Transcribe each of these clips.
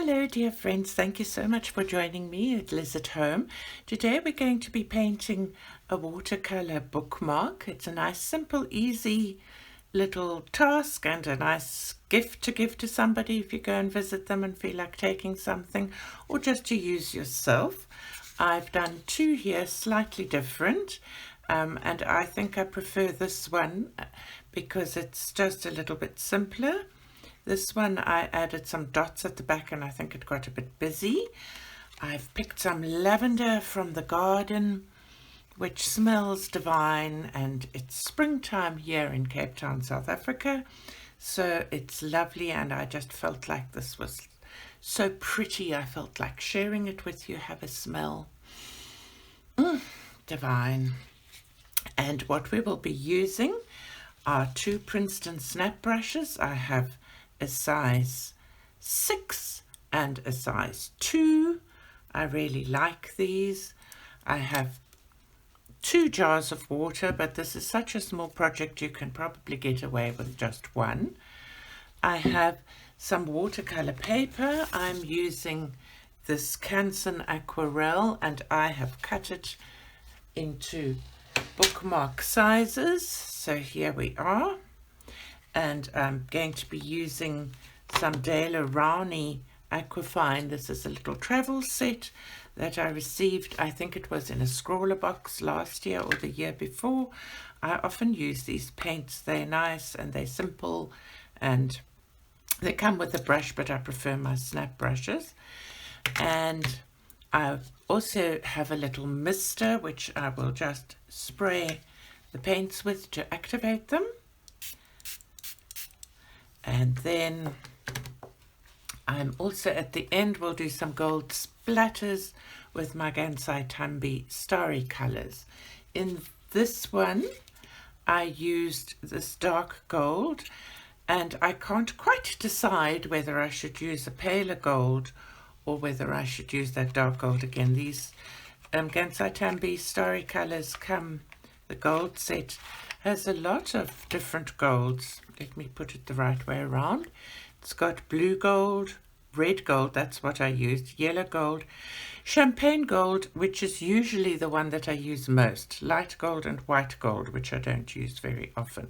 Hello dear friends, thank you so much for joining me at Liz at Home. Today we're going to be painting a watercolor bookmark. It's a nice, simple, easy little task and a nice gift to give to somebody if you go and visit them and feel like taking something, or just to use yourself. I've done two here, slightly different, and I think I prefer this one because it's just a little bit simpler. This one I added some dots at the back and I think it got a bit busy. I've picked some lavender from the garden, which smells divine, and it's springtime here in Cape Town, South Africa. So it's lovely, and I just felt like this was so pretty. I felt like sharing it with you. Have a smell. Divine. And what we will be using are two Princeton Snap Brushes. I have a size 6 and a size 2. I really like these. I have 2 jars of water, but this is such a small project you can probably get away with just one. I have some watercolor paper. I'm using this Canson Aquarelle and I have cut it into bookmark sizes. So here we are. And I'm going to be using some Rowney Aquafine. This is a little travel set that I received. I think it was in a scrawler box last year or the year before. I often use these paints. They're nice and they're simple and they come with a brush, but I prefer my snap brushes. And I also have a little mister which I will just spray the paints with to activate them. And then I'm also at the end will do some gold splatters with my Gansai Tambi starry colors. In this one I used this dark gold, and I can't quite decide whether I should use a paler gold or whether I should use that dark gold again. These Gansai Tambi starry colors come, the gold set has a lot of different golds. Let me put it the right way around. It's got blue gold, red gold, that's what I used, yellow gold, champagne gold, which is usually the one that I use most, light gold and white gold, which I don't use very often.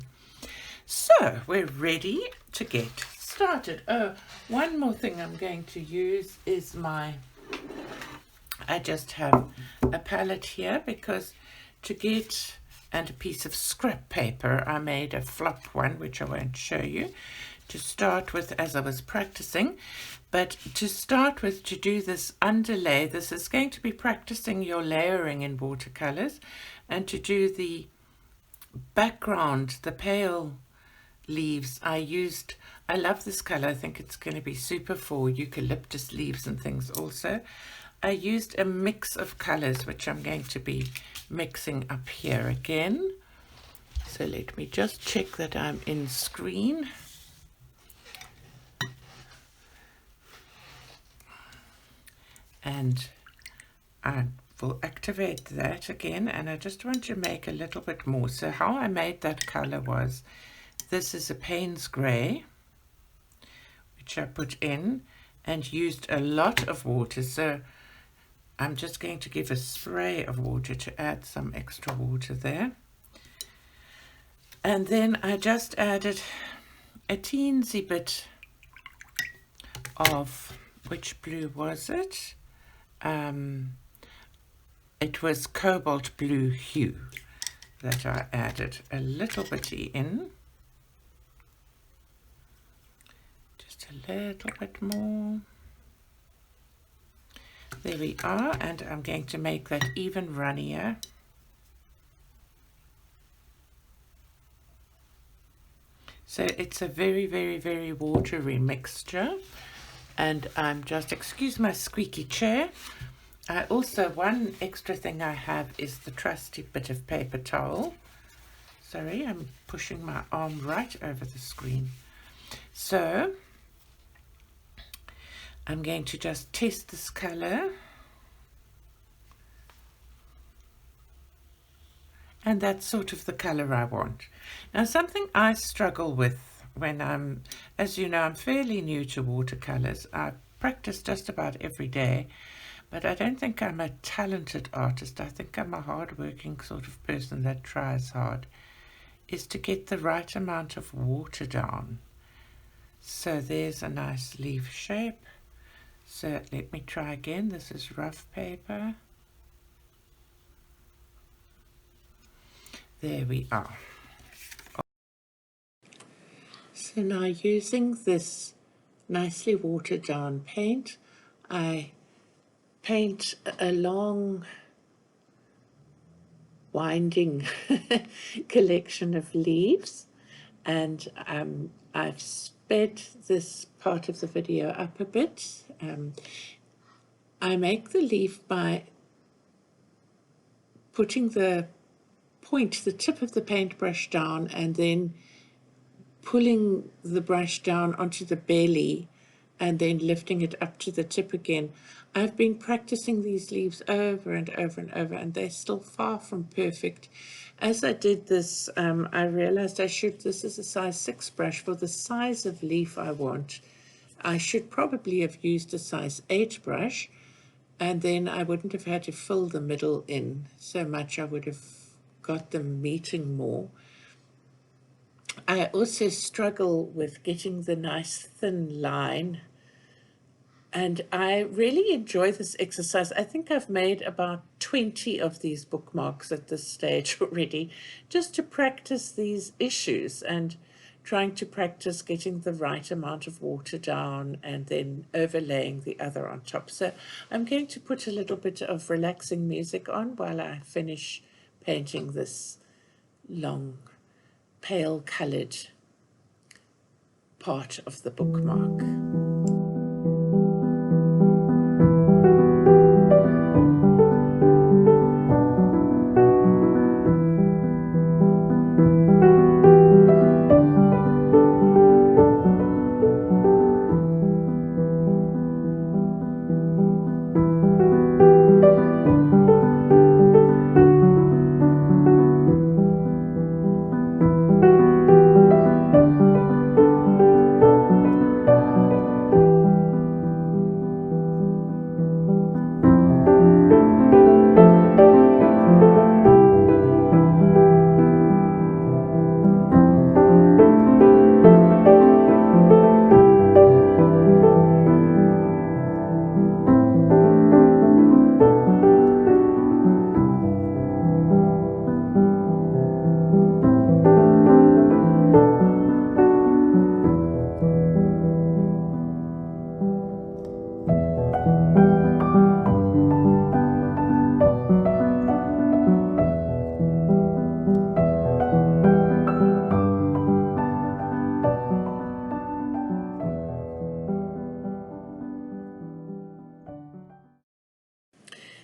So we're ready to get started. Oh, one more thing I'm going to use is I just have a palette here because and a piece of scrap paper. I made a flop one, which I won't show you, to start with as I was practicing. But to start with, to do this underlay, this is going to be practicing your layering in watercolors. And to do the background, the pale leaves, I love this color. I think it's going to be super for eucalyptus leaves and things also. I used a mix of colors, which I'm going to be mixing up here again. So let me just check that I'm in screen. And I will activate that again, and I just want to make a little bit more. So how I made that color was, this is a Payne's Gray, which I put in and used a lot of water. So I'm just going to give a spray of water to add some extra water there. And then I just added a teensy bit of, which blue was it? It was cobalt blue hue that I added a little bitty in. Just a little bit more. There we are, and I'm going to make that even runnier. So it's a very, very, very watery mixture. And I'm just, excuse my squeaky chair. I also, one extra thing I have is the trusty bit of paper towel. Sorry, I'm pushing my arm right over the screen. So I'm going to just test this color. And that's sort of the color I want. Now, something I struggle with when as you know, I'm fairly new to watercolors. I practice just about every day, but I don't think I'm a talented artist. I think I'm a hard-working sort of person that tries hard, is to get the right amount of water down. So there's a nice leaf shape. So let me try again. This is rough paper. There we are. So now, using this nicely watered down paint, I paint a long winding collection of leaves, and I've sped this part of the video up a bit. I make the leaf by putting the tip of the paintbrush down, and then pulling the brush down onto the belly and then lifting it up to the tip again. I've been practicing these leaves over and over and over, and they're still far from perfect. As I did this, I realized this is a size 6 brush. For the size of leaf I want, I should probably have used a size 8 brush, and then I wouldn't have had to fill the middle in so much. I would have got them meeting more. I also struggle with getting the nice thin line, and I really enjoy this exercise. I think I've made about 20 of these bookmarks at this stage already, just to practice these issues and trying to practice getting the right amount of water down and then overlaying the other on top. So I'm going to put a little bit of relaxing music on while I finish painting this long pale coloured part of the bookmark.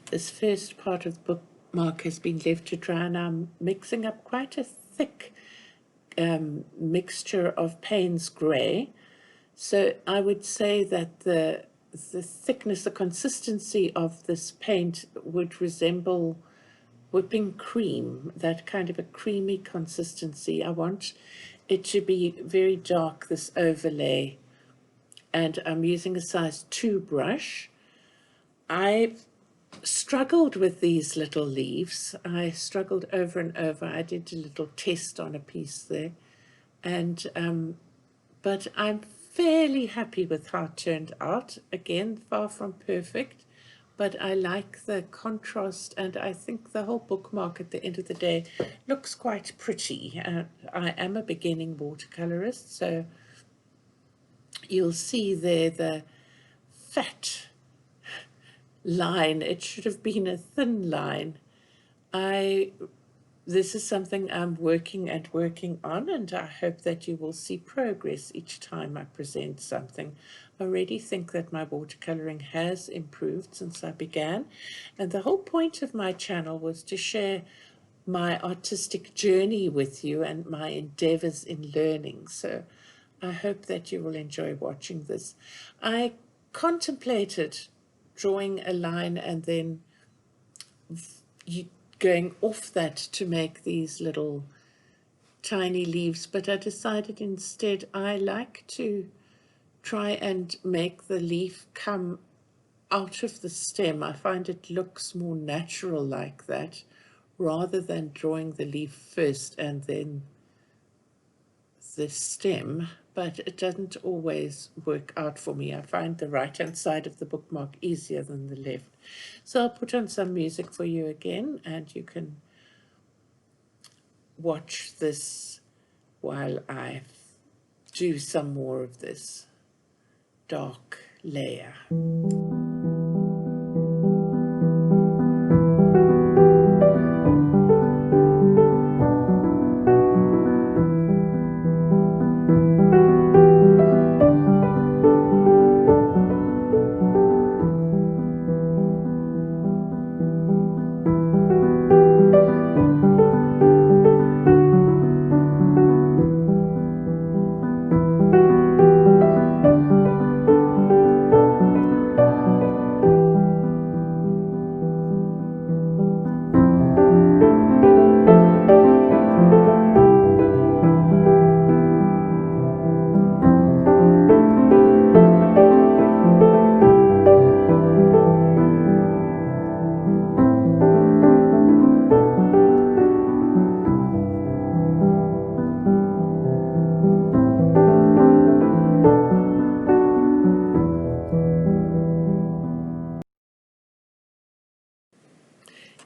This first part of the bookmark has been left to dry, and I'm mixing up quite a thick mixture of Payne's grey. So I would say that the thickness, the consistency of this paint would resemble whipping cream, that kind of a creamy consistency. I want it to be very dark, this overlay, and I'm using a size 2 brush. I struggled with these little leaves. I struggled over and over. I did a little test on a piece there, and but I'm fairly happy with how it turned out. Again, far from perfect, but I like the contrast, and I think the whole bookmark at the end of the day looks quite pretty. I am a beginning watercolorist, so you'll see there the fat line. It should have been a thin line. This is something I'm working on, and I hope that you will see progress each time I present something. I already think that my watercoloring has improved since I began, and the whole point of my channel was to share my artistic journey with you and my endeavors in learning. So I hope that you will enjoy watching this. I contemplated drawing a line and then going off that to make these little tiny leaves, but I decided instead I like to try and make the leaf come out of the stem. I find it looks more natural like that, rather than drawing the leaf first and then the stem, but it doesn't always work out for me. I find the right hand side of the bookmark easier than the left. So I'll put on some music for you again, and you can watch this while I do some more of this dark layer.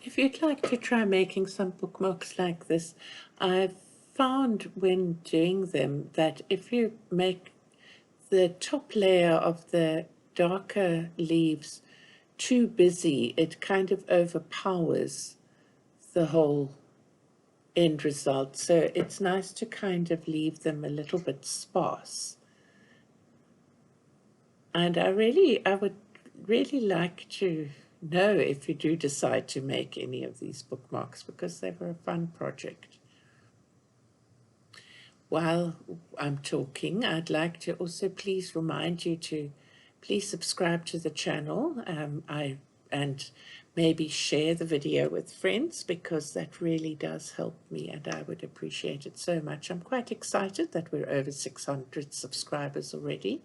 If you'd like to try making some bookmarks like this, I've found when doing them that if you make the top layer of the darker leaves too busy, it kind of overpowers the whole end result. So it's nice to kind of leave them a little bit sparse. And I would really like to know if you do decide to make any of these bookmarks, because they were a fun project. While I'm talking, I'd like to also please remind you to please subscribe to the channel and maybe share the video with friends, because that really does help me and I would appreciate it so much. I'm quite excited that we're over 600 subscribers already.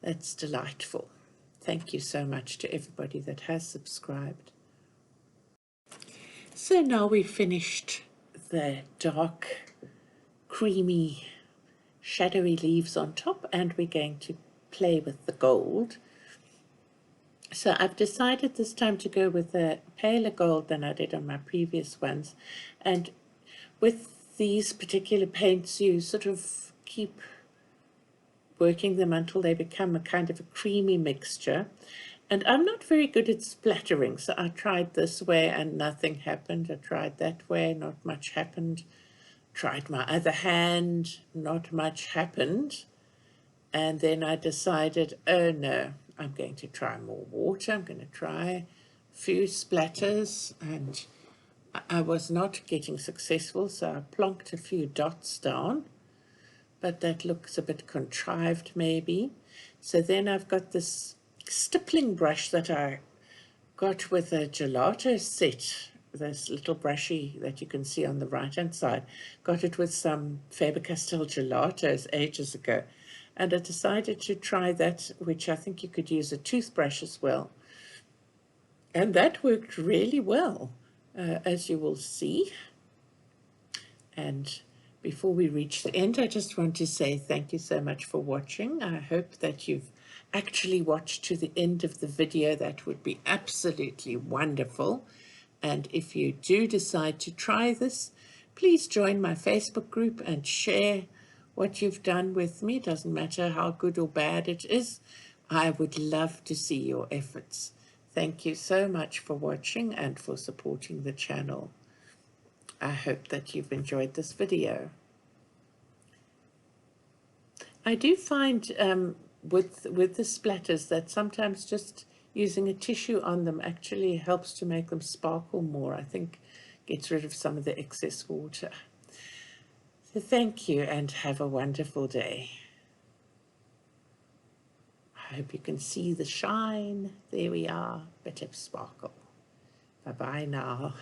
That's delightful. Thank you so much to everybody that has subscribed. So now we've finished the dark, creamy, shadowy leaves on top, and we're going to play with the gold. So I've decided this time to go with a paler gold than I did on my previous ones. And with these particular paints, you sort of keep working them until they become a kind of a creamy mixture. And I'm not very good at splattering, so I tried this way and nothing happened. I tried that way, not much happened. Tried my other hand, not much happened. And then I decided, oh no, I'm going to try more water. I'm going to try a few splatters, and I was not getting successful, so I plonked a few dots down. But that looks a bit contrived maybe. So then I've got this stippling brush that I got with a gelato set, this little brushy that you can see on the right hand side. Got it with some Faber-Castell gelatos ages ago, and I decided to try that, which I think you could use a toothbrush as well, and that worked really well, as you will see. And before we reach the end, I just want to say thank you so much for watching. I hope that you've actually watched to the end of the video. That would be absolutely wonderful. And if you do decide to try this, please join my Facebook group and share what you've done with me. It doesn't matter how good or bad it is. I would love to see your efforts. Thank you so much for watching and for supporting the channel. I hope that you've enjoyed this video. I do find with the splatters that sometimes just using a tissue on them actually helps to make them sparkle more. I think gets rid of some of the excess water. So thank you and have a wonderful day. I hope you can see the shine. There we are, bit of sparkle. Bye-bye now.